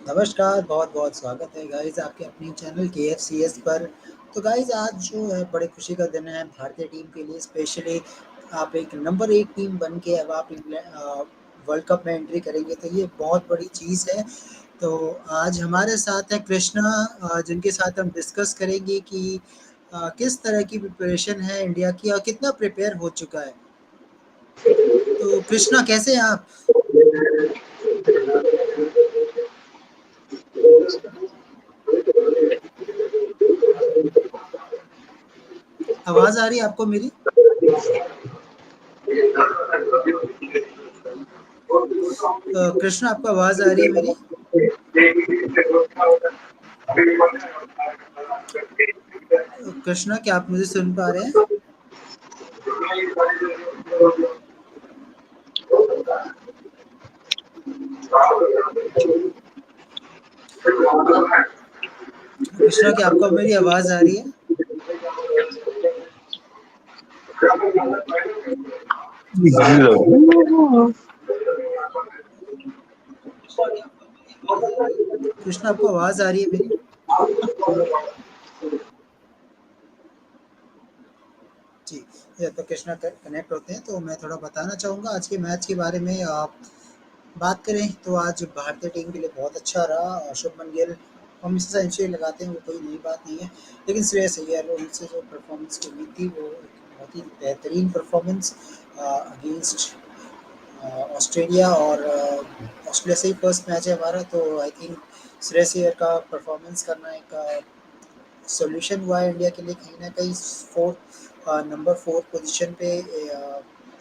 नमस्कार, बहुत-बहुत स्वागत है गाइज़ आपके अपने चैनल KFCS पर। तो गाइज़ आज जो है बड़े खुशी का दिन है भारतीय टीम के लिए स्पेशली आप एक नंबर 1 टीम बन के अब आप वर्ल्ड कप में एंट्री करेंगे तो ये बहुत बड़ी चीज़ है। तो आज हमारे साथ है कृष्णा जिनके साथ हम डिस्कस करेंगे कि किस तरह की प्रिपरेशन है इंडिया की और कितना प्रिपेयर हो चुका है। तो कृष्णा कैसे हैं आप? आवाज़ आ रही है आपको मेरी? कृष्णा आपको आवाज़ आ रही है मेरी? कृष्णा क्या आप मुझे सुन पा रहे हैं? कृष्णा क्या आपको मेरी आवाज़ आ रही है? कृष्णा आपको आवाज़ आ रही है मेरी? जी, या तो कृष्णा कनेक्ट होते हैं तो मैं थोड़ा बताना चाहूँगा आज के मैच के बारे में। बात करें तो आज भारतीय टीम के लिए बहुत अच्छा रहा। शुभमन गिल हमेशा सेंचुरी लगाते हैं, वो कोई नई बात नहीं है। लेकिन श्रेयस अय्यर उनसे जो परफॉर्मेंस की उम्मीद थी वो एक बहुत ही बेहतरीन परफॉर्मेंस अगेंस्ट ऑस्ट्रेलिया और ऑस्ट्रेलिया से ही फर्स्ट मैच है हमारा, तो आई थिंक श्रेयस अय्यर का परफॉर्मेंस करना एक सॉल्यूशन हुआ है इंडिया के लिए कहीं न कहीं। नंबर 4 पोज़ीशन पे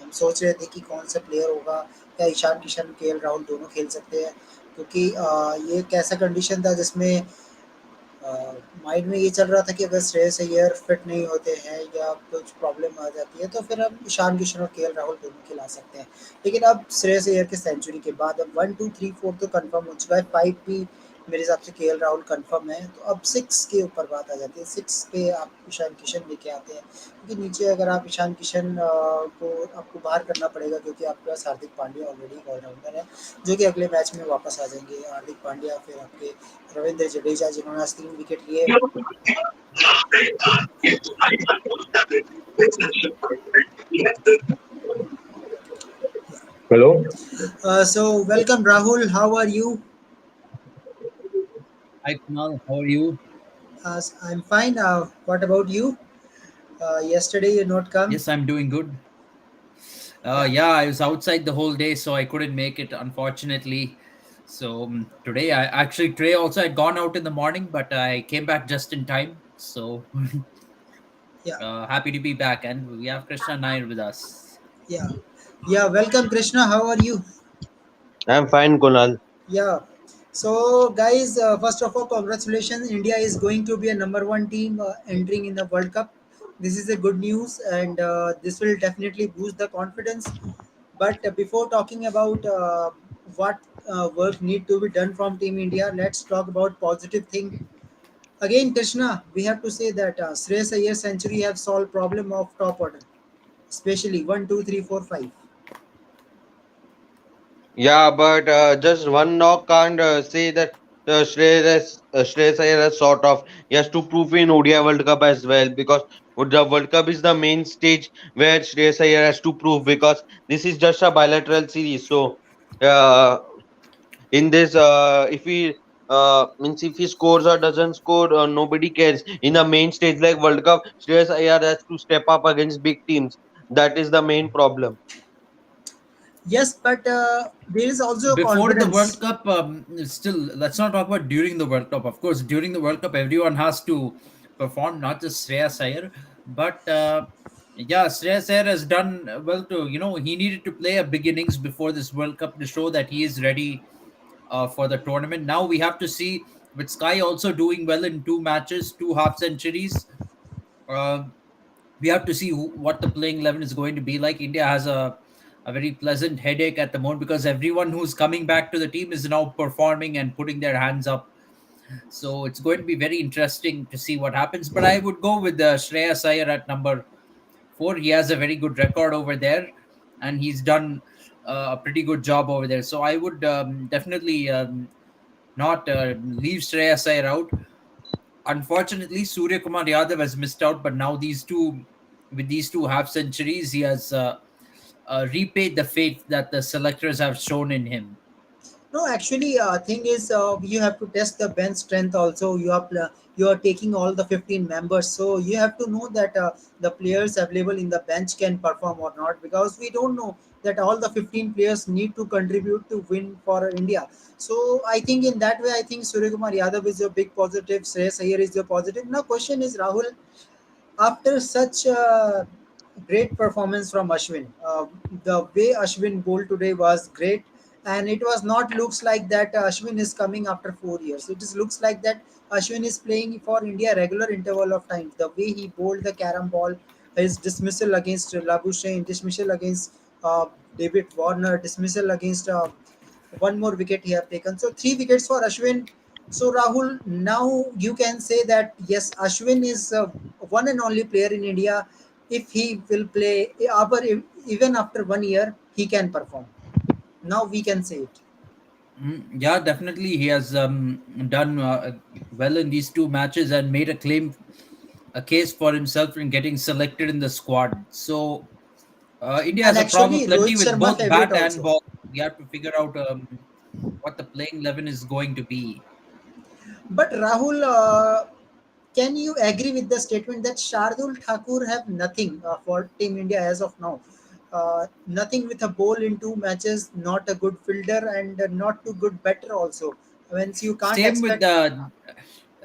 हम सोच रहे थे कि कौन सा प्लेयर होगा, क्या ईशान किशन, केएल राहुल दोनों खेल सकते हैं, क्योंकि ये एक ऐसा कंडीशन था जिसमें अ, माइंड में ये चल रहा था कि अगर श्रेयस अय्यर फिट नहीं होते हैं या कुछ प्रॉब्लम आ जाती है तो फिर हम ईशान किशन और केएल राहुल दोनों खिला सकते हैं। लेकिन अब श्रेयस अय्यर के सेंचुरी के बाद अब 1, 2, 3, 4 तो कंफर्म हो चुका है, 5 भी मेरे हिसाब से केएल राहुल कंफर्म है, तो अब 6 के ऊपर बात आ जाती है। 6 पे आप ईशान किशन लेके आते हैं, क्योंकि नीचे अगर आप ईशान किशन को आपको बाहर करना पड़ेगा क्योंकि आपके पास हार्दिक पांड्या ऑलरेडी एक ऑलराउंडर है, जो कि अगले मैच में वापस आ जाएँगे। हार्दिक पांड्या फिर आपके रविंद्र जडेजा जिन्होंने आज 3 विकेट लिए। Hello. So welcome Rahul, how are you? Hi Kunal, how are you? I'm fine. What about you? Yesterday you not come. Yes, I'm doing good. Yeah. Yeah, I was outside the whole day, so I couldn't make it, unfortunately. So today, I actually today also had gone out in the morning, but I came back just in time. So Yeah. happy to be back, and we have Krishna Nair with us. Yeah. Yeah. Welcome Krishna. How are you? I'm fine, Kunal. Yeah. So, guys, first of all, congratulations. India is going to be a number 1 team entering in the World Cup. This is a good news, and this will definitely boost the confidence. But before talking about what work need to be done from Team India, let's talk about positive thing. Again, Krishna, we have to say that Shreyas Iyer century have solved problem of top order, especially 1, 2, 3, 4, 5. Yeah, but just one knock can't say that Shreyas Iyer has sort of he has to prove in ODI World Cup as well because the World Cup is the main stage where Shreyas Iyer has to prove because this is just a bilateral series. So uh, in this, if he means if he scores or doesn't score, nobody cares. In the main stage like World Cup, Shreyas Iyer has to step up against big teams. That is the main problem. Yes, but there is also Before the World confidence. Cup, still, let's not talk about during the World Cup. Of course, during the World Cup, everyone has to perform, not just Shreyas Iyer, but yeah, Shreyas Iyer has done well to, he needed to play a big innings before this World Cup to show that he is ready for the tournament. Now we have to see with Sky also doing well in two matches, two half centuries. Uh, we have to see what the playing 11 is going to be like. India has a very pleasant headache at the moment because everyone who's coming back to the team is now performing and putting their hands up. So it's going to be very interesting to see what happens. But I would go with Shreyas Iyer at number 4. He has a very good record over there, and he's done a pretty good job over there. So I would definitely not leave Shreyas Iyer out. Unfortunately, Surya Kumar Yadav has missed out, but now with these two half centuries, he has repaid the faith that the selectors have shown in him. No, actually, thing is, you have to test the bench strength also. You are taking all the 15 members, so you have to know that the players available in the bench can perform or not, because we don't know that all the 15 players need to contribute to win for India. So I think in that way, I think Suryakumar Yadav is a big positive. Shreyas Iyer is a positive. Now, question is, Rahul, after such a great performance from Ashwin, the way Ashwin bowled today was great, and it was not looks like that Ashwin is coming after 4 years. It is looks like that Ashwin is playing for India regular interval of time. The way he bowled the carom ball, his dismissal against Labuschagne, dismissal against David Warner, dismissal against one more wicket he have taken. So 3 wickets for Ashwin. So Rahul, now you can say that yes, Ashwin is one and only player in India. If he will play, even after 1 year, he can perform. Now we can say it. Yeah, definitely. He has done well in these two matches and made a case for himself in getting selected in the squad. So India And has a problem actually, plenty Rohit with Sharma both favorite bat and also. ball. We have to figure out what the playing 11 is going to be. But Rahul, can you agree with the statement that Shardul Thakur have nothing for Team India as of now? Nothing with a ball in 2 matches, not a good fielder and not too good batter also. Means you can't Same with expect.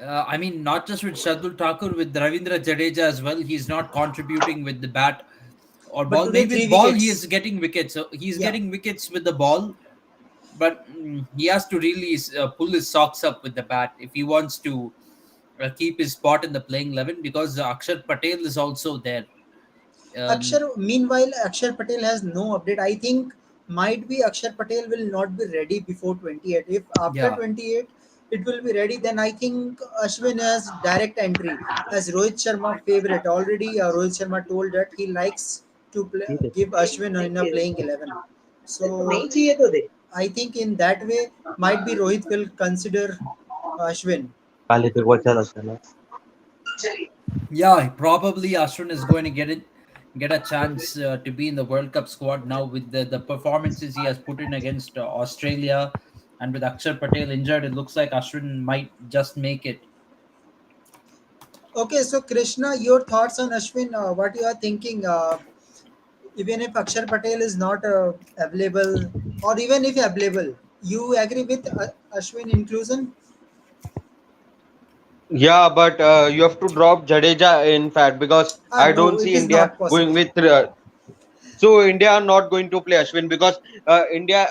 I mean, not just with Shardul Thakur, with Ravindra Jadeja as well. He's not contributing with the bat or But ball. today Maybe three with ball, he wickets. is getting wickets. So he's Yeah, getting wickets with the ball, but he has to really pull his socks up with the bat if he wants to keep his spot in the playing 11, because Akshar Patel is also there. Um, Meanwhile, Akshar Patel has no update. I think might be Akshar Patel will not be ready before 28. If after yeah, 28 it will be ready, then I think Ashwin has direct entry as Rohit Sharma favorite. Already, Rohit Sharma told that he likes to give Ashwin in a playing 11. So I think in that way, might be Rohit will consider Ashwin. काले तेरे को अच्छा लगता है ना yeah, probably Ashwin is going to get a chance to be in the World Cup squad now with the performances he has put in against Australia, and with Akshar Patel injured, it looks like Ashwin might just make it. Okay, so Krishna, your thoughts on Ashwin? What you are thinking? Even if Akshar Patel is not available, or even if available, you agree with Ashwin inclusion? Yeah, but you have to drop Jadeja in fact because I No, don't it see is India not going possible. with. So India are not going to play Ashwin because India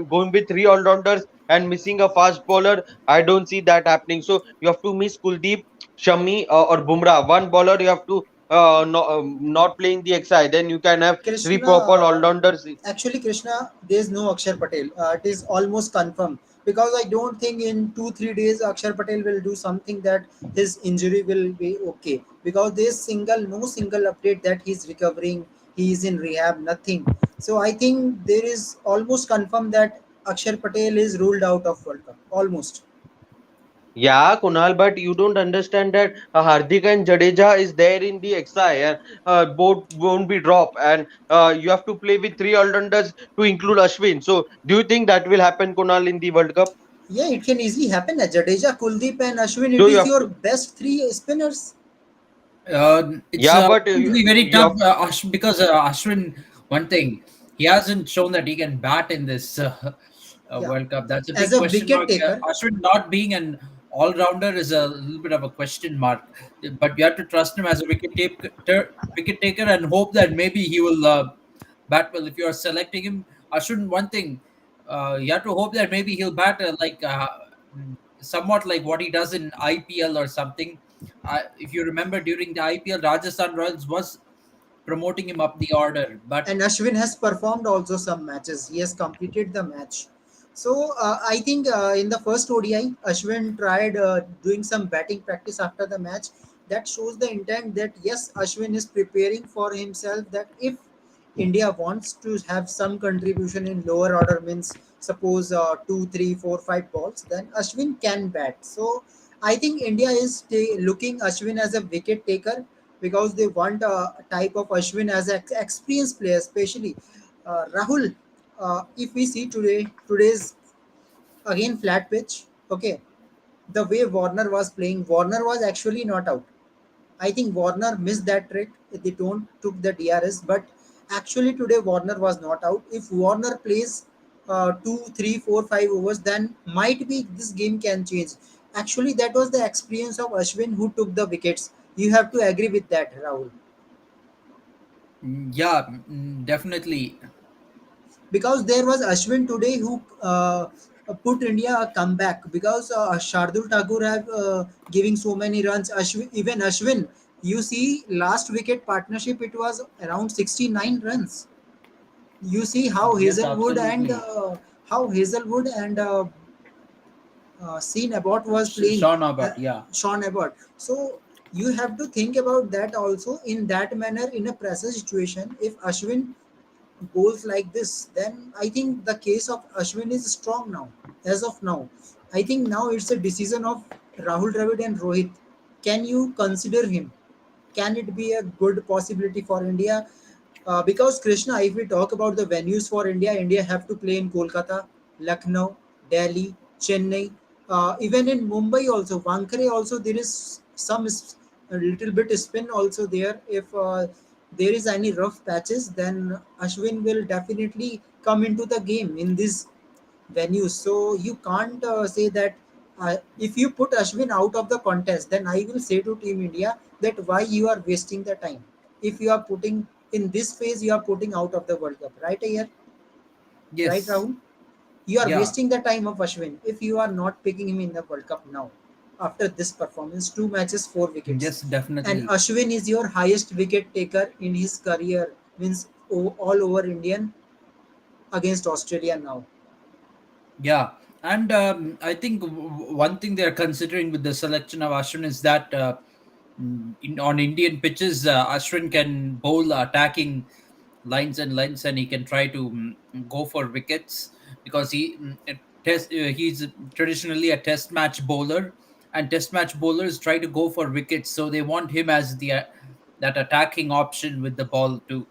going with three all rounders and missing a fast bowler. I don't see that happening. So you have to miss Kuldeep, Shami, or Bumrah. One bowler you have to not playing the XI. Then you can have three Krishna, proper all rounders. actually, Krishna, there is no Akshar Patel. It is almost confirmed because I don't think in 2 3 days Akshar Patel will do something that his injury will be okay. Because there is no single update that he's recovering, he is in rehab, nothing. So I think there is almost confirmed that Akshar Patel is ruled out of World Cup. Almost. Yeah, Kunal, but you don't understand that Hardik and Jadeja is there in the XI and both won't be dropped and you have to play with three all-rounders to include Ashwin. So do you think that will happen, Kunal, in the World Cup? Yeah, it can easily happen. Jadeja, Kuldeep, and Ashwin. It So you is have your to, best three spinners. It's yeah, but going to be very you tough, have, Because Ashwin, one thing, he hasn't shown that he can bat in this Yeah, World Cup. That's a as big a question wicket mark. taker. Ashwin not being an all rounder is a little bit of a question mark, but you have to trust him as a wicket taker and hope that maybe he will bat well. If you are selecting him, Ashwin, one thing, you have to hope that maybe he'll bat somewhat like what he does in IPL or something. If you remember, during the IPL, Rajasthan Royals was promoting him up the order, but And Ashwin has performed also some matches. He has completed the match. So I think in the first ODI, Ashwin tried doing some batting practice after the match. That shows the intent that yes, Ashwin is preparing for himself. That if India wants to have some contribution in lower order, means suppose two, three, four, five balls, then Ashwin can bat. So I think India is looking Ashwin as a wicket taker because they want a type of Ashwin as an experienced player, especially Rahul. If we see today's again flat pitch, okay, the way Warner was playing, Warner was actually not out. I think Warner missed that trick. They don't took the DRS, but actually today Warner was not out. If Warner plays two, three, four, 5 overs, then might be this game can change. Actually, that was the experience of Ashwin who took the wickets. You have to agree with that, Rahul. Yeah, definitely. Because there was Ashwin today who put India a comeback because Shardul Thakur have giving so many runs. Ashwin, even Ashwin, you see last wicket partnership it was around 69 runs. You see Yes, absolutely. How Hazelwood and Sean Abbott was playing, Sean uh, Abbott, yeah. Sean Abbott. So you have to think about that also in that manner in a pressure situation. If Ashwin goals like this, then I think the case of Ashwin is strong now. As of now, I think now it's a decision of Rahul Dravid and Rohit. Can you consider him? Can it be a good possibility for India? Because Krishna, if we talk about the venues for India, India have to play in Kolkata, Lucknow, Delhi, Chennai, even in Mumbai also, Wankhede also there is a little bit spin also there. If there is any rough patches, then Ashwin will definitely come into the game in this venues. So you can't say that if you put Ashwin out of the contest, then I will say to Team India that why you are wasting the time. If you are putting in this phase, you are putting out of the World Cup, right here, right, Yes. Rahul? You are Yeah. wasting the time of Ashwin if you are not picking him in the World Cup now. After this performance, 2 matches, 4 wickets, Yes, and definitely. Ashwin is your highest wicket taker in his career, means all over Indian against Australia now. Yeah, and I think one thing they're considering with the selection of Ashwin is that on Indian pitches, Ashwin can bowl attacking lines and lengths, and he can try to go for wickets because he's traditionally a test match bowler, and test match bowlers try to go for wickets, so they want him as the that attacking option with the ball to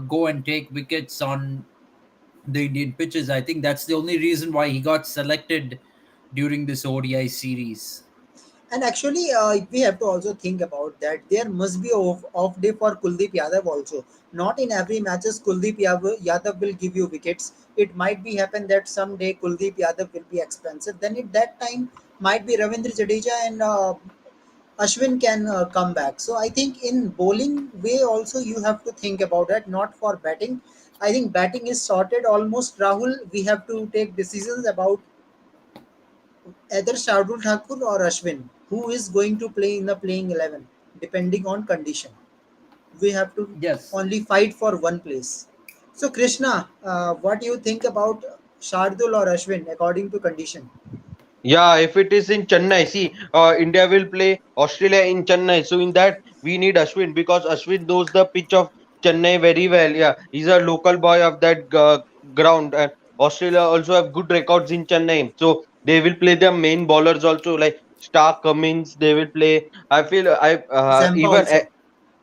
go and take wickets on the Indian pitches. I think that's the only reason why he got selected during this ODI series. And actually, we have to also think about that there must be a off day for Kuldeep Yadav also. Not in every matches Yadav will give you wickets. It might be happen that someday Kuldeep Yadav will be expensive. Then at that time might be Ravindra Jadeja and Ashwin can come back. So I think in bowling way also you have to think about that. Not for batting. I think batting is sorted almost. Rahul, we have to take decisions about either Shardul Thakur or Ashwin, who is going to play in the playing 11, depending on condition. We have to Yes. only fight for one place. So, Krishna, what do you think about Shardul or Ashwin according to condition? Yeah, if it is in Chennai, see, India will play Australia in Chennai. So in that we need Ashwin because Ashwin knows the pitch of Chennai very well. Yeah, he's a local boy of that ground, and Australia also have good records in Chennai. So they will play their main bowlers also like Stark Cummins. They will play. I feel I Zampa even also.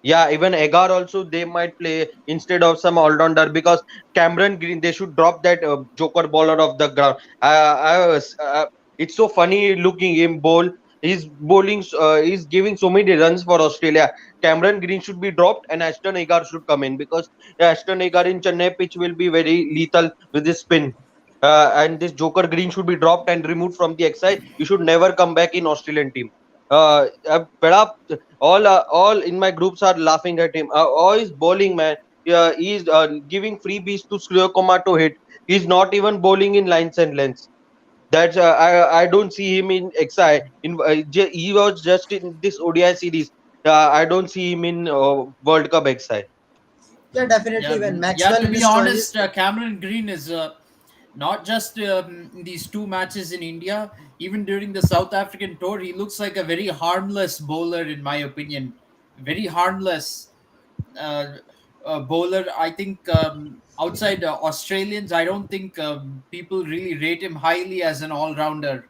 yeah, even Agar also they might play instead of some all-rounder because Cameron Green they should drop that joker bowler of the ground. It's so funny looking him bowl. He's bowling. He's giving so many runs for Australia. Cameron Green should be dropped and Ashton Agar should come in because Ashton Agar in Chennai pitch will be very lethal with his spin. And this Joker Green should be dropped and removed from the exercise. You should never come back in Australian team. बड़ा all in my groups are laughing at him. Oh, he's bowling, man. Yeah, he's giving freebies to Surya Kumar to hit. He's not even bowling in lines and lengths. That's I don't see him in XI. He was just in this ODI series. I don't see him in World Cup XI. Yeah, definitely. Yeah, When yeah. Maxwell To in be his honest, 20s, Cameron Green is not just in these two matches in India. Even during the South African tour, he looks like a very harmless bowler, in my opinion. Very harmless. Uh, bowler. I think outside Australians, I don't think people really rate him highly as an all rounder.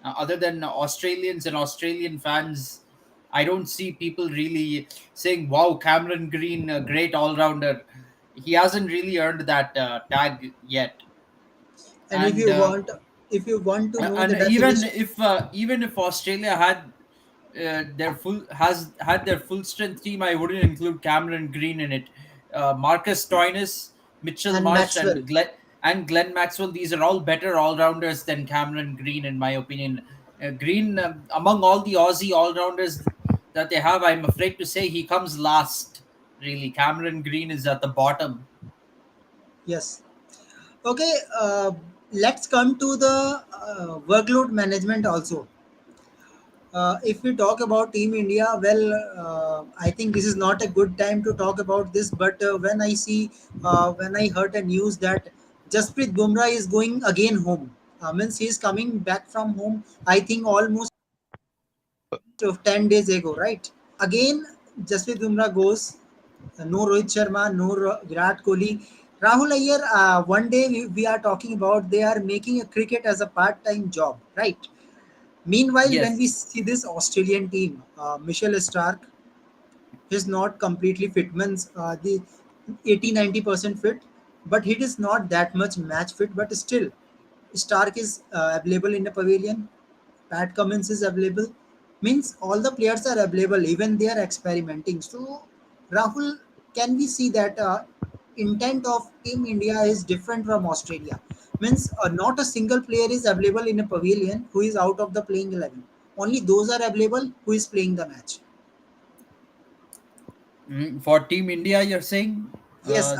Other than Australians and Australian fans, I don't see people really saying, "Wow, Cameron Green, a great all rounder." He hasn't really earned that tag yet. And And if you want to know the and even definition, if Australia had their full has had their full strength team, I wouldn't include Cameron Green in it. Marcus Stoinis, Mitchell and Marsh, Maxwell. and Glenn Maxwell, these are all better all rounders than Cameron Green, in my opinion. Green, among all the Aussie all rounders that they have, I'm afraid to say he comes last. Really, Cameron Green is at the bottom. Yes. Okay. Let's come to the workload management also. If we talk about Team India, well, I think this is not a good time to talk about this. But when I heard a news that Jasprit Bumrah is going again home, means he is coming back from home. I think almost of 10 days ago, right? Again, Jasprit Bumrah goes. No Rohit Sharma, no Virat Kohli. Rahul Iyer, one day we are talking about they are making a cricket as a part-time job, right? Meanwhile, when Yes. we see this Australian team, Michelle Stark is not completely fit, means the 80-90% fit, but he is not that much match fit. But still, Stark is available in the pavilion. Pat Cummins is available. Means all the players are available, even they are experimenting. So, Rahul, can we see that intent of Team India is different from Australia? Means not a single player is available in a pavilion who is out of the playing 11. Only those are available who is playing the match. For Team India, you're saying? Yes,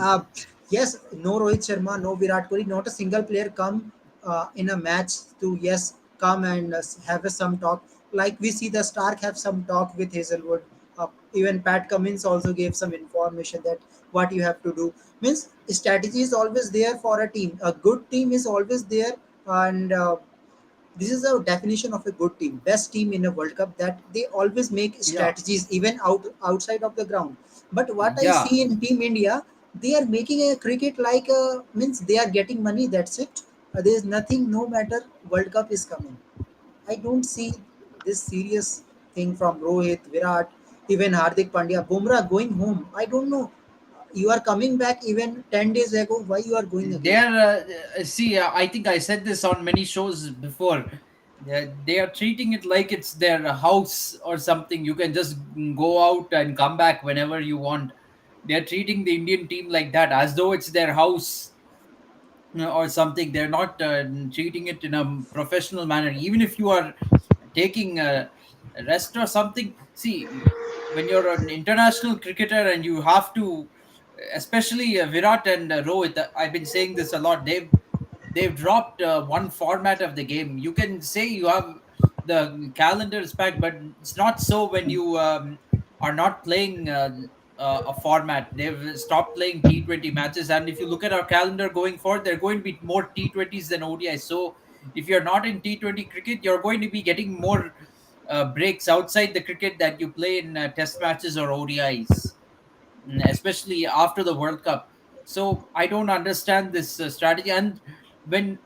yes, no Rohit Sharma, no Virat Kohli, not a single player come in a match to yes come and have a some talk. Like we see the Stark have some talk with Hazelwood. Even Pat Cummins also gave some information that what you have to do. Means strategy is always there for a team. A good team is always there, and this is a definition of a good team, best team in a World Cup, that they always make Yeah. strategies even outside of the ground. But what I Yeah. see in Team India, they are making a cricket like means they are getting money, that's it. There is nothing, no matter World Cup is coming. I don't see this serious thing from Rohit, Virat, even Hardik Pandya, Bumrah going home. I don't know, you are coming back even 10 days ago, why you are going again? See, I think I said this on many shows before. They are treating it like it's their house or something. You can just go out and come back whenever you want. They're treating the Indian team like that, as though it's their house, or something. They're not treating it in a professional manner. Even if you are taking a rest or something, see, when you're an international cricketer and you have to, especially Virat and Rohit, I've been saying this a lot. They've dropped one format of the game. You can say you have the calendars packed, but it's not so when you are not playing a format. They've stopped playing T20 matches, and if you look at our calendar going forward, there are going to be more T20s than ODI. So if you're not in T20 cricket, you're going to be getting more breaks outside the cricket that you play in Test matches or ODIs, especially after the World Cup. So I don't understand this strategy. And when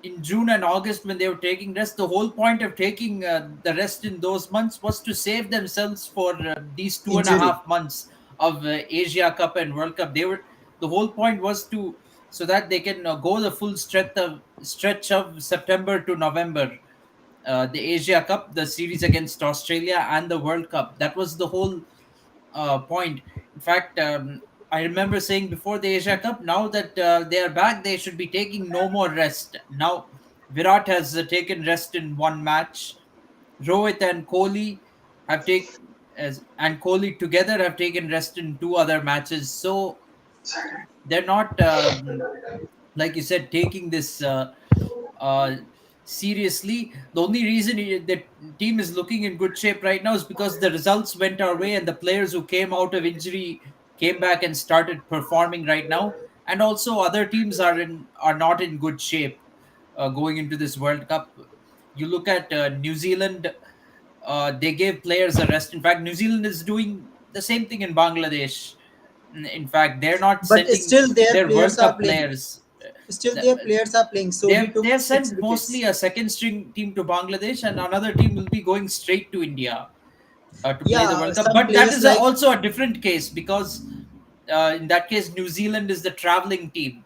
in June and August, when they were taking rest, the whole point of taking the rest in those months was to save themselves for these two and a Injury. half months of Asia Cup and World Cup. The whole point was to, so that they can go the full stretch of September to November, the Asia Cup, the series against Australia, and the World Cup. That was the whole point. In fact, I remember saying before the Asia Cup, now that they are back, they should be taking no more rest. Now, Virat has taken rest in one match. Rohit and Kohli have taken, and Kohli together have taken rest in two other matches. So they're not, like you said, taking this uh, seriously. The only reason the team is looking in good shape right now is because the results went our way and the players who came out of injury came back and started performing right now. And also, other teams are not in good shape going into this World Cup. You look at New Zealand; they gave players a rest. In fact, New Zealand is doing the same thing in Bangladesh. In fact, they're not But sending still their their players World are Cup playing. players. Still Uh, their players are playing. Sohi took they've six sent mostly wickets. a second string team to Bangladesh, and another team will be going straight to India to play the Yeah, World Cup. some But that players is like, also a different case because in that case, New Zealand is the traveling team,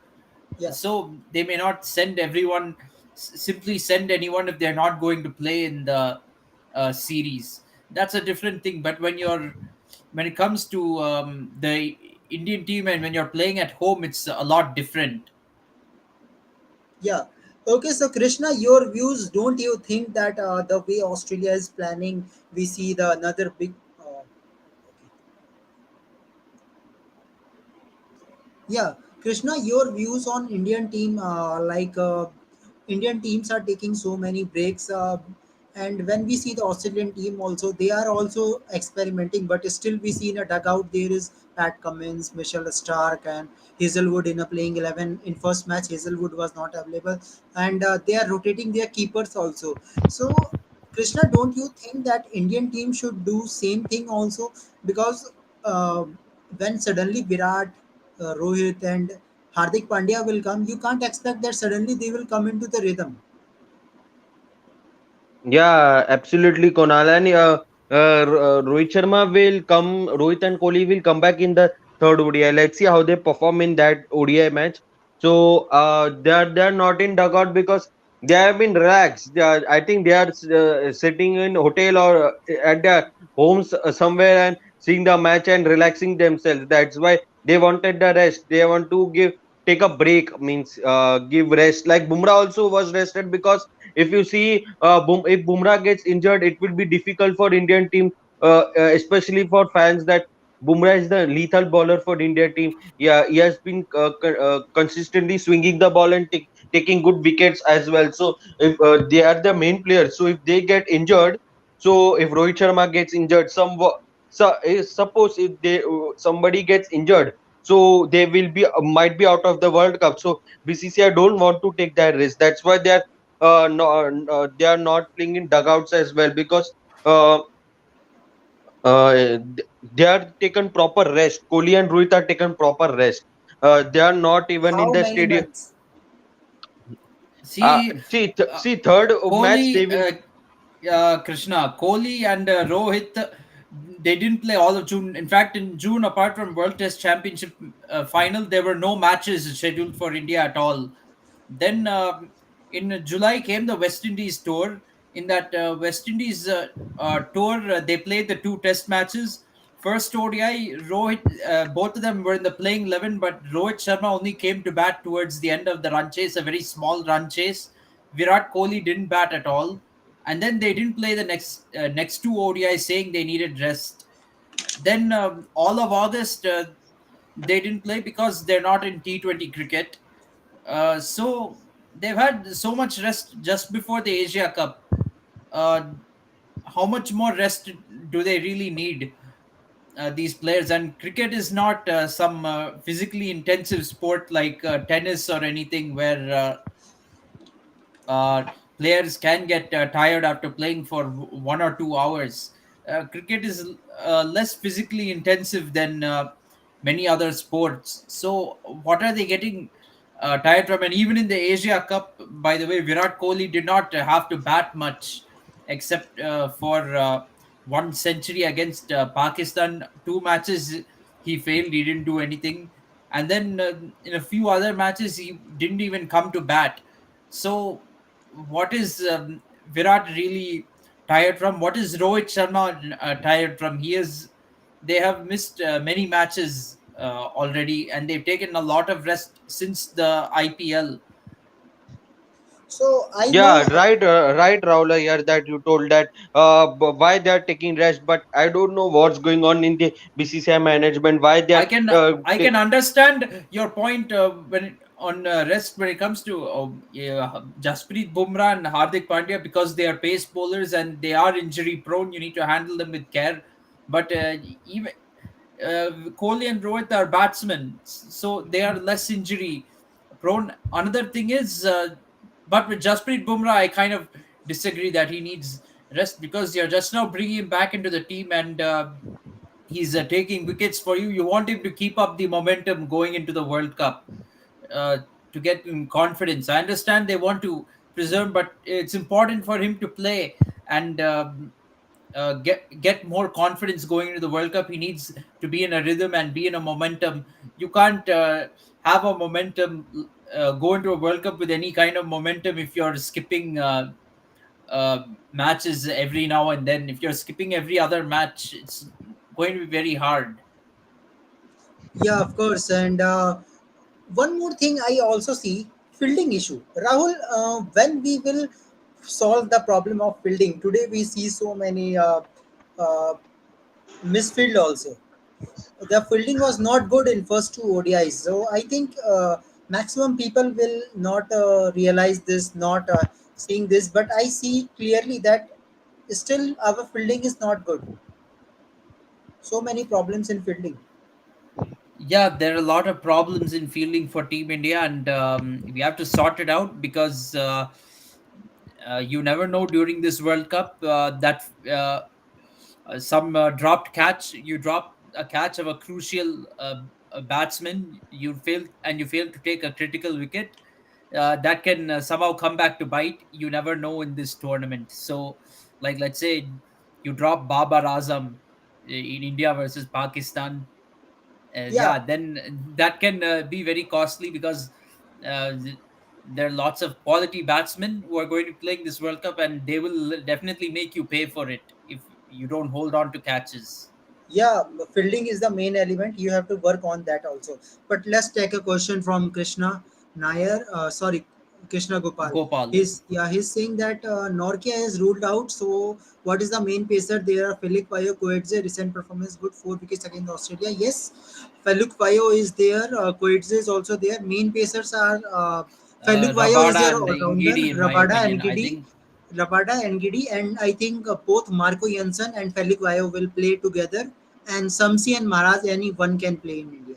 yeah, so they may not send everyone, simply send anyone if they're not going to play in the series. That's a different thing. But when it comes to the Indian team and when you're playing at home, it's a lot different. yeah. Okay, so Krishna, your views. Don't you think that the way Australia is planning, we see the another big. Yeah, Krishna, your views on Indian team, Indian teams are taking so many breaks, and when we see the Australian team also, they are also experimenting, but still we see in a dugout there is Pat Cummins, Michelle Stark, and Hazelwood in a playing 11. In first match, Hazelwood was not available, and they are rotating their keepers also. So, Krishna, don't you think that Indian team should do same thing also? Because uh, when suddenly Virat, Rohit and Hardik Pandya will come, you can't expect that suddenly they will come into the rhythm. Yeah, absolutely, Konal. And Rohit Sharma will come, Rohit and Kohli will come back in the third ODI. Let's see how they perform in that ODI match. So they are not in dugout because they have been relaxed. I think they are sitting in hotel or at their homes somewhere and seeing the match and relaxing themselves. That's why they wanted the rest. They want to take a break, means give rest. Like Bumrah also was rested because if you see, if Bumrah gets injured, it will be difficult for Indian team, especially for fans that Bumrah is the lethal bowler for India team. Yeah, he has been consistently swinging the ball and taking good wickets as well. So if they are the main players, so if they get injured, so if Rohit Sharma gets injured, suppose if somebody gets injured, so they will be might be out of the World Cup. So BCCI don't want to take that risk. That's why they are not playing in dugouts as well because uh, they are taken proper rest. Kohli and Rohit are taken proper rest. They are not even in How the many stadium. months? See, uh, See third match they Kohli, will. Krishna, Kohli and Rohit, they didn't play all of June. In fact, in June, apart from World Test Championship final, there were no matches scheduled for India at all. Then in July came the West Indies tour. In that West Indies tour, they played the two Test matches. First ODI, Rohit, both of them were in the playing 11, but Rohit Sharma only came to bat towards the end of the run chase, a very small run chase. Virat Kohli didn't bat at all, and then they didn't play the next two ODIs, saying they needed rest. Then all of August, they didn't play because they're not in T20 cricket. So they've had so much rest just before the Asia Cup. Uh, how much more rest do they really need, these players? And cricket is not some physically intensive sport like tennis or anything where uh, players can get tired after playing for 1 or 2 hours. Cricket is less physically intensive than many other sports. So, what are they getting tired from? And even in the Asia Cup, by the way, Virat Kohli did not have to bat much except for one century against Pakistan. Two matches he failed, he didn't do anything. And then in a few other matches, he didn't even come to bat. So, what is Virat really tired from? What is Rohit Sharma tired from? They have missed many matches already, and they've taken a lot of rest since the IPL. So I Yeah, know. right, Rahul. Here that you told that why they are taking rest, but I don't know what's going on in the BCCI management. Why they I are can I can understand your point on rest when it comes to yeah, Jasprit Bumrah and Hardik Pandya, because they are pace bowlers and they are injury prone. You need to handle them with care. But even Kohli and Rohit are batsmen, so they are less injury prone. Another thing is, but with Jasprit Bumrah, I kind of disagree that he needs rest because you're just now bringing him back into the team, and he's taking wickets for you. You want him to keep up the momentum going into the World Cup, uh, to get him confidence. I understand they want to preserve, but it's important for him to play and get more confidence going into the World Cup. He needs to be in a rhythm and be in a momentum. You can't have a momentum, go into a World Cup with any kind of momentum if you're skipping matches every now and then. If you're skipping every other match, it's going to be very hard. Yeah, of course. And one more thing I also see, fielding issue. Rahul, when we will solve the problem of fielding? Today we see so many uh, misfield also. The fielding was not good in first two ODIs. So I think maximum people will not realize this, not seeing this. But I see clearly that still our fielding is not good. So many problems in fielding. Yeah, there are a lot of problems in fielding for Team India, and we have to sort it out because you never know during this World Cup that some dropped catch, you drop a catch of a crucial batsman, you fail to take a critical wicket. That can somehow come back to bite. You never know in this tournament. So, like, let's say you drop Babar Azam in India versus Pakistan, Yeah, yeah, then that can be very costly because there are lots of quality batsmen who are going to be playing this World Cup, and they will definitely make you pay for it if you don't hold on to catches. yeah, fielding is the main element. You have to work on that also. But let's take a question from Krishna Nair. Sorry, Krishna Gopal. Gopal. He's saying that Norkia is ruled out. So what is the main pacer there? Felix Payo Coetze recent performance good, 4 wickets against Australia. Yes, Felix Payo is there. Coetze is also there. Main pacers are Felix Payo is Rabada your and all-rounder. Ngidi, in my Rabada opinion. and I Giddy. think Rabada and Giddy, and I think both Marco Janssen and Felix Payo will play together, and Samsi and Maharaj, any one can play in India.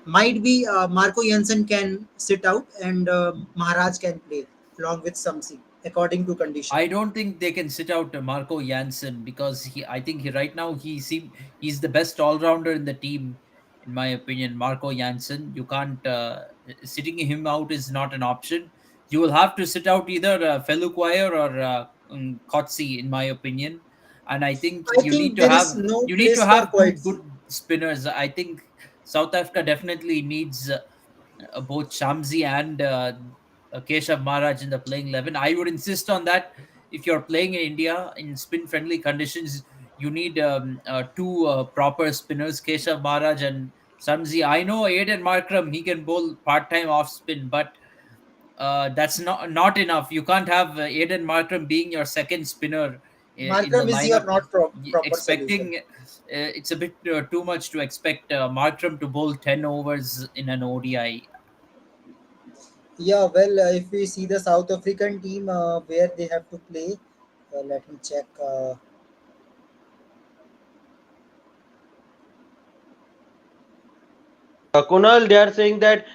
Might be Marco Janssen can sit out and Maharaj can play along with Samsi according to condition. I don't think they can sit out Marco Janssen because I think right now he's the best all rounder in the team, in my opinion. Marco Janssen, you can't sitting him out is not an option. You will have to sit out either Feluquire or Kotsi, in my opinion. And I think I think there is no you need to place for have two Coetzee. good spinners. I think South Africa definitely needs both Shamsi and Keshav Maharaj in the playing 11. I would insist on that. If you're playing in India in spin friendly conditions, you need two proper spinners, Keshav Maharaj and Shamsi. I know Aiden Markram, he can bowl part time off spin, but that's not enough. You can't have Aiden Markram being your second spinner in the Markram is your lineup. not proper solution. Expecting it's a bit too much to expect Markram to bowl 10 overs in an ODI. Yeah, well, if we see the South African team where they have to play, let me check. Kunal, they are saying that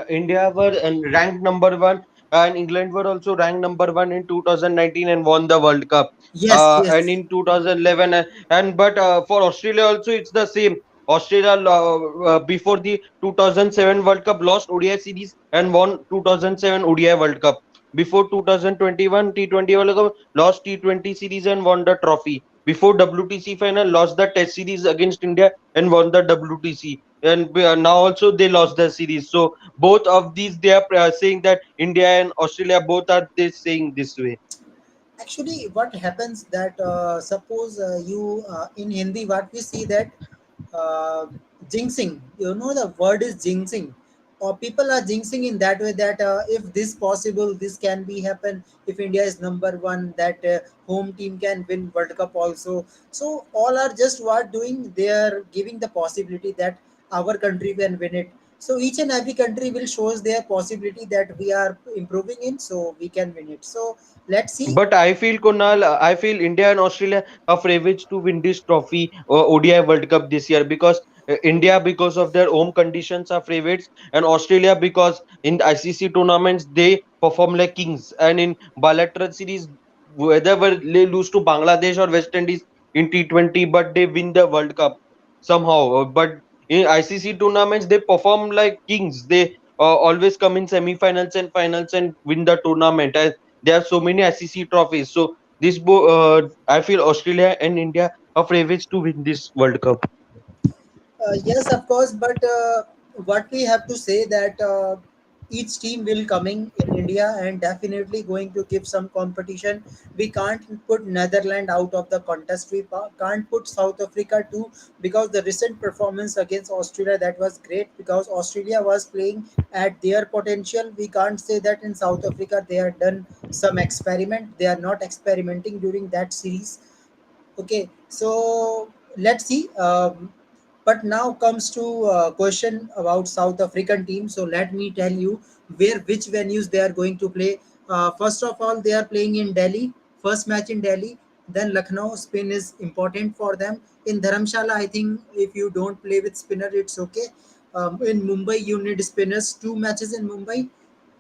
India were ranked number one and England were also ranked number one in 2019 and won the World Cup. Yes, And yes. in 2011, and but for Australia also it's the same. Australia before the 2007 World Cup lost ODI series and won 2007 ODI World Cup. Before 2021 T20 World Cup lost T20 series and won the trophy. Before WTC final lost the Test series against India and won the WTC, and now also they lost the series. So both of these they are saying that India and Australia both are they saying this way. Actually, what happens that suppose you in Hindi, what we see that uh, jinxing. You know the word is jinxing, or people are jinxing in that way that if this possible, this can be happen. If India is number one, that home team can win World Cup also. So all are just what doing. They are giving the possibility that our country can win it. So each and every country will shows their possibility that we are improving in, so we can win it. So let's see. But I feel, Kunal, I feel India and Australia are favorites to win this trophy, ODI World Cup this year, because India, because of their home conditions, are favorites, and Australia because in the ICC tournaments they perform like kings, and in bilateral series, whether they lose to Bangladesh or West Indies, in T20, but they win the World Cup somehow. But in ICC tournaments, they perform like kings. They always come in semi-finals and finals and win the tournament. And there are so many ICC trophies. So I feel Australia and India are favorites to win this World Cup. Yes, of course, but what we have to say that each team will coming in India and definitely going to give some competition. We can't put Netherlands out of the contest. We can't put South Africa too, because the recent performance against Australia, that was great, because Australia was playing at their potential. We can't say that in South Africa they have done some experiment. They are not experimenting during that series. Okay, so let's see. But now comes to question about South African team. So let me tell you where which venues they are going to play. First of all, they are playing in Delhi. First match in Delhi. Then Lucknow. Spin is important for them. In Dharamshala, I think if you don't play with spinner, it's okay. In Mumbai, you need spinners. Two matches in Mumbai,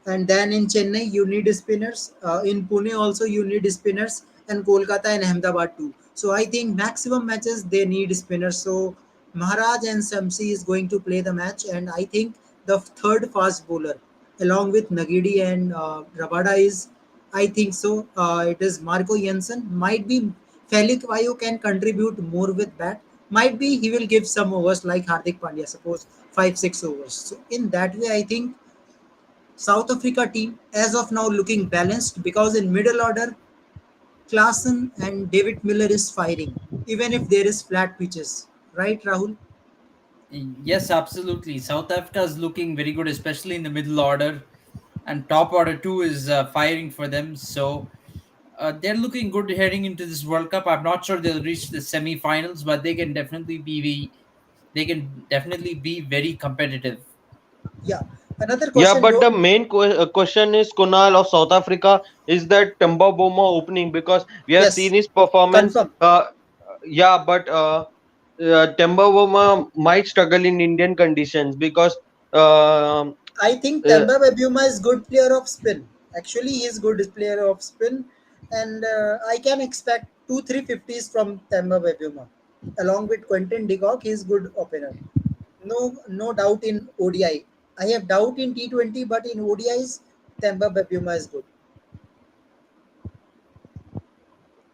and then in Chennai you need spinners. In Pune also you need spinners, and Kolkata and Ahmedabad too. So I think maximum matches they need spinners. So Maharaj and Samsi is going to play the match, and I think the third fast bowler along with Nagidi and Rabada is, I think so. It is Marco Jensen. Might be Felix Vayu can contribute more with bat. Might be he will give some overs like Hardik Pandya, suppose 5 6 overs. So in that way, I think South Africa team as of now looking balanced, because in middle order Klaassen and David Miller is firing even if there is flat pitches. Right, Rahul? Yes, absolutely. South Africa is looking very good, especially in the middle order, and top order too is firing for them. So they're looking good heading into this World Cup. I'm not sure they'll reach the semi-finals, but they can definitely be very competitive. Yeah. Another Yeah, question. but the Do main question is Kunal of South Africa is that Temba Boma opening because we have seen yes, his performance. confirm. Yeah, but Temba Boma might struggle in Indian conditions because um I think uh, Tamba Babuma is good player of spin. Actually, he is good player of spin, and I can expect 2 350s from Tamba Babuma, along with Quentin de Kock. He is good opener. No doubt in ODI. I have doubt in T20, but in ODIs, Tamba Babuma is good.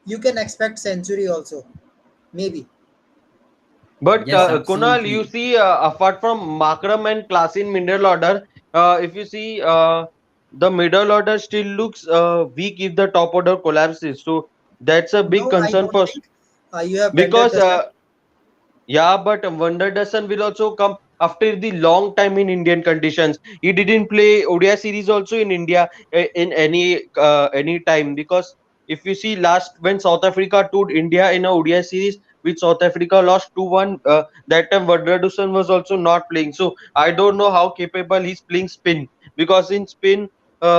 You can expect century also, maybe. but Yes, Kunal, you absolutely. see, apart from Makram and Class in middle order, if you see the middle order still looks weak if the top order collapses. So that's a big No, I concern don't for think. You have vendor because Dashan. yeah, but Vanderdasan will also come after the long time in Indian conditions. He didn't play ODI series also in India in any time because if you see last when South Africa toured India in a ODI series, which South Africa lost 2-1, that time Vanderdasan was also not playing. So I don't know how capable he's playing spin because in spin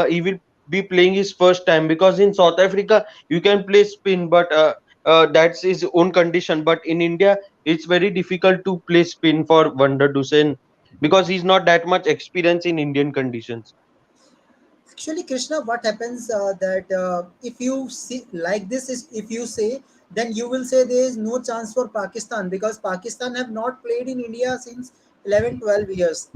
he will be playing his first time because in South Africa you can play spin, but that's his own condition. But in India it's very difficult to play spin for Wonder Dusen because he's not that much experience in Indian conditions. Actually, Krishna, what happens that if you see like this is if you say, then you will say there is no chance for Pakistan, because Pakistan have not played in India since 11 12 years.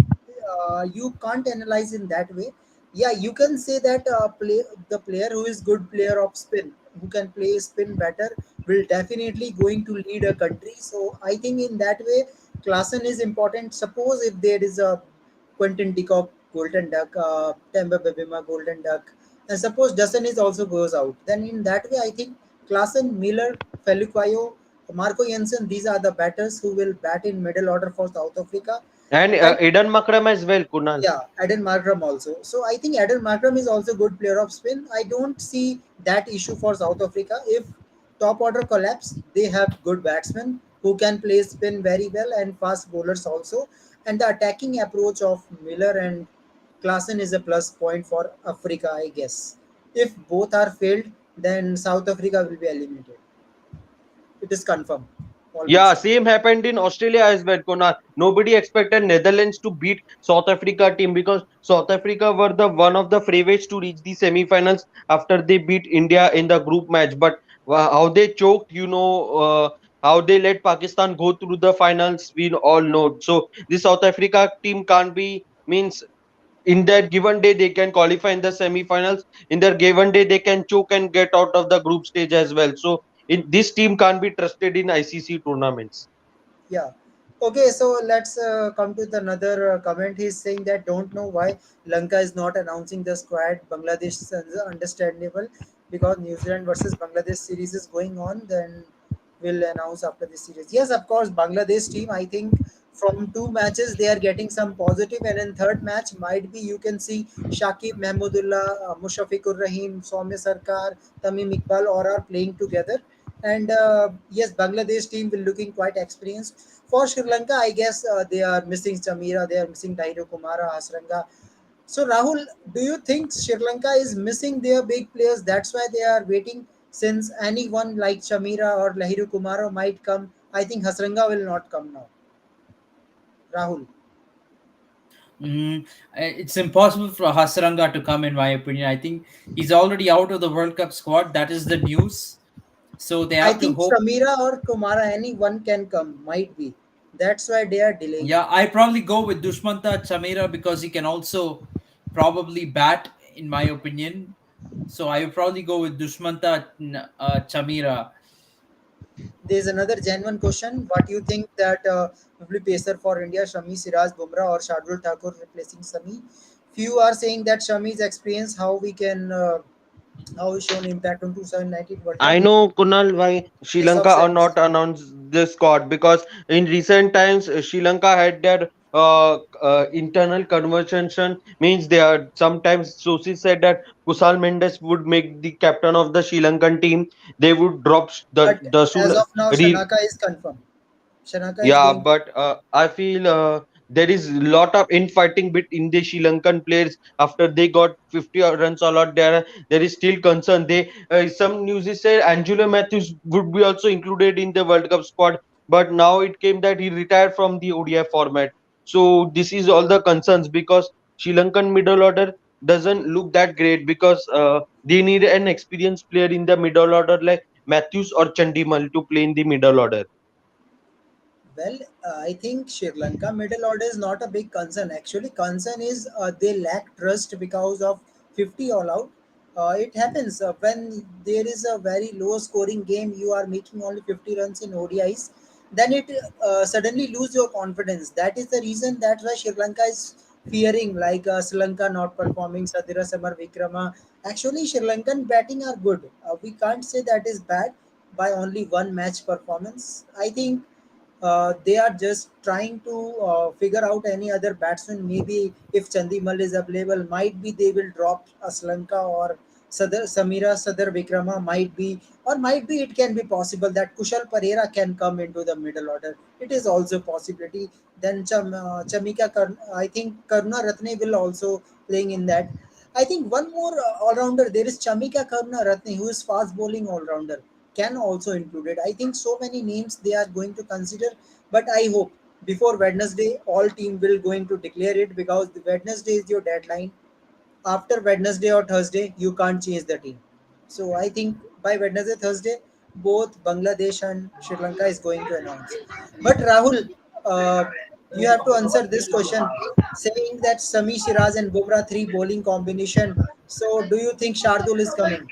You can't analyze in that way. Yeah, you can say that the player who is good player of spin, who can play spin better, will definitely going to lead a country. So I think in that way, Klassen is important. Suppose if there is a Quentin Decock, Golden Duck, Temba Bebima, Golden Duck, and suppose Dustin is also goes out, then in that way, I think Klassen, Miller, Feluquayo, Marco Jensen, these are the batters who will bat in middle order for South Africa. And And Eden Makram as well, Kunal. yeah, Aden Markram also. So I think Aden Markram is also good player of spin. I don't see that issue for South Africa. If top order collapse, they have good batsmen who can play spin very well, and fast bowlers also. And the attacking approach of Miller and Klassen is a plus point for Africa, I guess. If both are failed, then South Africa will be eliminated. It is confirmed Yeah, almost. same happened in Australia as well, Kunal. Nobody expected Netherlands to beat South Africa team because South Africa were the one of the favorites to reach the semi-finals after they beat India in the group match. But how they choked, how they let Pakistan go through the finals, we all know. So this South Africa team can't be means in their given day they can qualify in the semi-finals. In their given day they can choke and get out of the group stage as well. So this team can't be trusted in ICC tournaments. Yeah. Okay, so let's come to the another comment. He's saying that don't know why Lanka is not announcing the squad. Bangladesh is understandable because New Zealand versus Bangladesh series is going on. Then we'll announce after the series. Yes, of course, Bangladesh team. I think from two matches they are getting some positive, and in third match might be you can see Shakib Mahmudullah, Mushafiqur Rahim, Soumya Sarkar, Tamim Iqbal all are playing together. And yes, Bangladesh team will looking quite experienced. For Sri Lanka, I guess they are missing Chamira, they are missing Dairo Kumara, Hasranga. So Rahul, do you think Sri Lanka is missing their big players? That's why they are waiting. Since anyone like Chamira or Lahiru Kumara might come, I think Hasranga will not come now. Rahul, It's impossible for Hasaranga to come, in my opinion. I think he's already out of the World Cup squad. That is the news. So they I have to think hope. Chamira or Kumara, anyone can come, might be. That's why they are delaying. Yeah, I probably go with Dushmanta Chamera because he can also probably bat, in my opinion. So I would probably go with Chamira. There's another genuine question. What do you think that will be pacer for India, Shami, Siraj, Bumrah or Shardul Thakur replacing Shami? Few are saying that Shami's experience, how we can, how he shown impact on 2019 World Cup. I know, Kunal, why Sri Yes, Lanka of are sense. not announced the squad, because in recent times Sri Lanka had their internal conversation. Means they are sometimes sources said that Kusal Mendes would make the captain of the Sri Lankan team. They would drop But the soon as of now, Shanaka is confirmed. Shanaka is yeah, going to. but I feel there is a lot of infighting between the Sri Lankan players after they got 50 runs all out there. There is still concern. They some news is said Angelo Matthews would be also included in the World Cup squad, but now it came that he retired from the ODI format. So this is all the concerns because Sri Lankan middle order doesn't look that great because they need an experienced player in the middle order like Matthews or Chandimal to play in the middle order. Well, I think Sri Lanka middle order is not a big concern. Actually, concern is they lack trust because of 50 all out. It happens when there is a very low scoring game, you are making only 50 runs in ODIs, then it suddenly lose your confidence. That is the reason that's why Sri Lanka is fearing like Sri Lanka not performing, Sadira Samar Vikrama. Actually, Sri Lankan batting are good. We can't say that is bad by only one match performance. I think they are just trying to figure out any other batsman. Maybe if Chandimal is available, might be they will drop Aslanka or Samira Sadar Vikrama might be, or might be it can be possible that Kushal Pereira can come into the middle order. It is also possibility. Then I think Karuna Ratne will also playing in that. I think one more all-rounder. There is Chamika Karuna Ratne, who is fast bowling all-rounder, can also include it. I think so many names they are going to consider, but I hope before Wednesday all team will going to declare it because the Wednesday is your deadline. After Wednesday or Thursday, you can't change the team. So I think by Wednesday, Thursday, both Bangladesh and Sri Lanka is going to announce. But Rahul, you have to answer this question, saying that Sami Shiraz and Bumrah three bowling combination. So do you think Shardul is coming?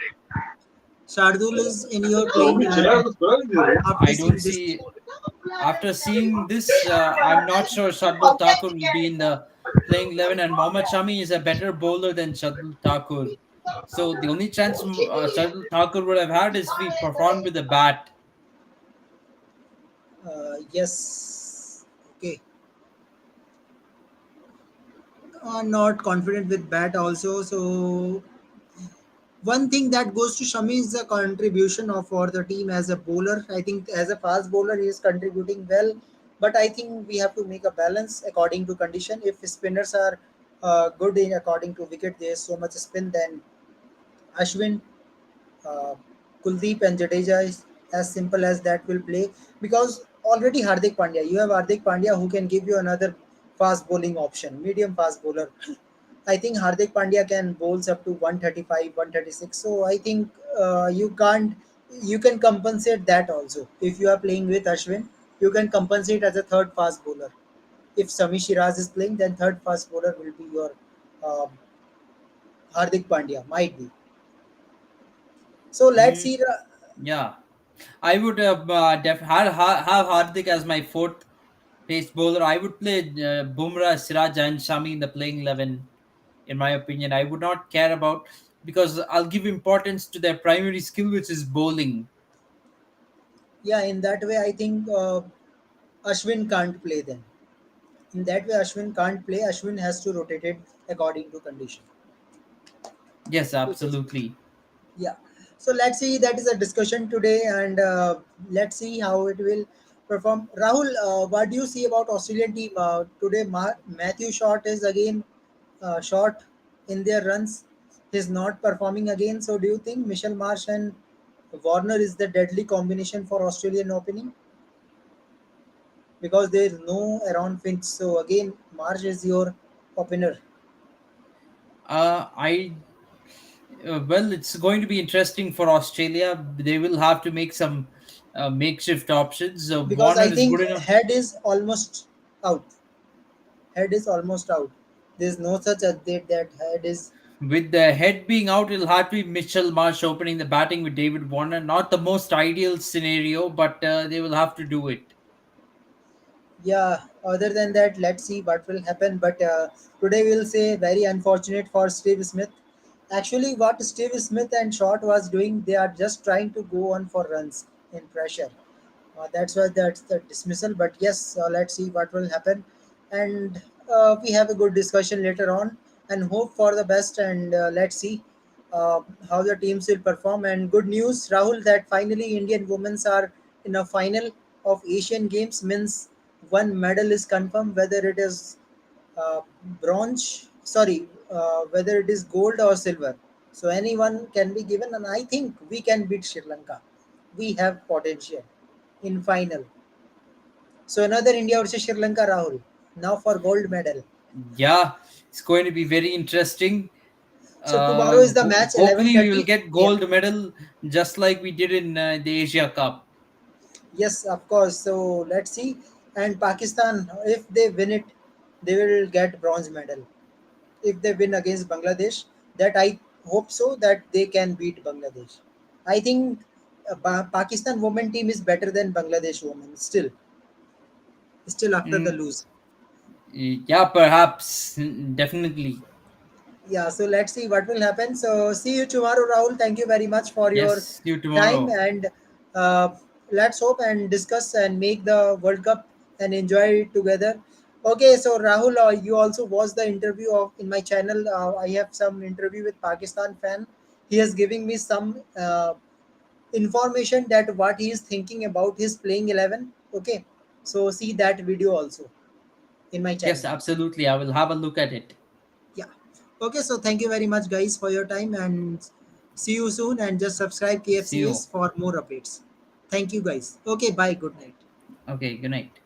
Shardul is in your playing 11 after I don't seeing this. see. After seeing this, I'm not sure Shardul Thakur will be in the playing 11, and Mohammad Shami is a better bowler than Shardul Thakur. So the only chance Shardul Thakur would have had is if he performed with the bat. Yes. Okay. Not confident with bat also. So one thing that goes to Shami is the contribution of for the team as a bowler. I think as a fast bowler he is contributing well, but I think we have to make a balance according to condition. If spinners are good in according to wicket, there is so much spin. Then Ashwin, uh, Kuldeep and Jadeja is as simple as that will play because already Hardik Pandya. You have Hardik Pandya who can give you another fast bowling option, medium fast bowler. I think Hardik Pandya can bowls up to 135, 136. So I think you can't You can compensate that also. If you are playing with Ashwin, you can compensate as a third fast bowler. If Sami Shiraz is playing, then third fast bowler will be your um, Hardik Pandya, might be. So let's Mm, see. yeah, I would have Hardik as my fourth pace bowler. I would play Bumrah, Siraj, and Shami in the playing 11. In my opinion, I would not care about, because I'll give importance to their primary skill, which is bowling. Yeah, in that way, I think Ashwin can't play then. In that way, Ashwin can't play. Ashwin has to rotate it according to condition. Yes, Which is absolutely. yeah. So let's see. That is a discussion today, and let's see how it will perform. Rahul, what do you see about Australian team today? Matthew Short is again short in their runs. He's not performing again. So do you think Michelle Marsh and Warner is the deadly combination for Australian opening? Because there is no Aaron Finch. So again, Marsh is your opener. I Well, it's going to be interesting for Australia. They will have to make some makeshift options. Because Warner I is think good enough. Head is almost out. Head is almost out. There's no such update that Head is. With the head being out, it'll have to be Mitchell Marsh opening the batting with David Warner. Not the most ideal scenario, but they will have to do it. Yeah, other than that, let's see what will happen. But today we'll say very unfortunate for Steve Smith. Actually, what Steve Smith and Short was doing, they are just trying to go on for runs in pressure. That's why that's the dismissal. But yes, let's see what will happen, and we have a good discussion later on, and hope for the best. And let's see uh, how the teams will perform. And good news, Rahul, that finally Indian women are in a final of Asian Games. Means one medal is confirmed, whether it is bronze. Sorry, whether it is gold or silver. So anyone can be given, and I think we can beat Sri Lanka. We have potential in final. So another India versus Sri Lanka, Rahul. Now for gold medal. Yeah, it's going to be very interesting. So tomorrow is the match, Hopefully, we will 11:30. get Yeah. gold medal just like we did in the Asia Cup. Yes, of course. So let's see. And Pakistan, if they win it, they will get bronze medal. If they win against Bangladesh, that I hope so that they can beat Bangladesh. I think Pakistan women team is better than Bangladesh women still after the Mm, lose. yeah, perhaps. Definitely. Yeah, so let's see what will happen. So see you tomorrow, Rahul. Thank you very much for your Yes, see you time, tomorrow. and uh, let's hope and discuss and make the World Cup and enjoy it together. Okay, so Rahul, you also watched the interview of in my channel. I have some interview with Pakistan fan. He is giving me some information that what he is thinking about his playing 11. Okay, so see that video also in my Yes, channel. absolutely. I will have a look at it. Yeah. Okay, so thank you very much, guys, for your time, and see you soon. And just subscribe See you. KFCS for more updates. Thank you, guys. Okay, bye. Good night. Okay, good night.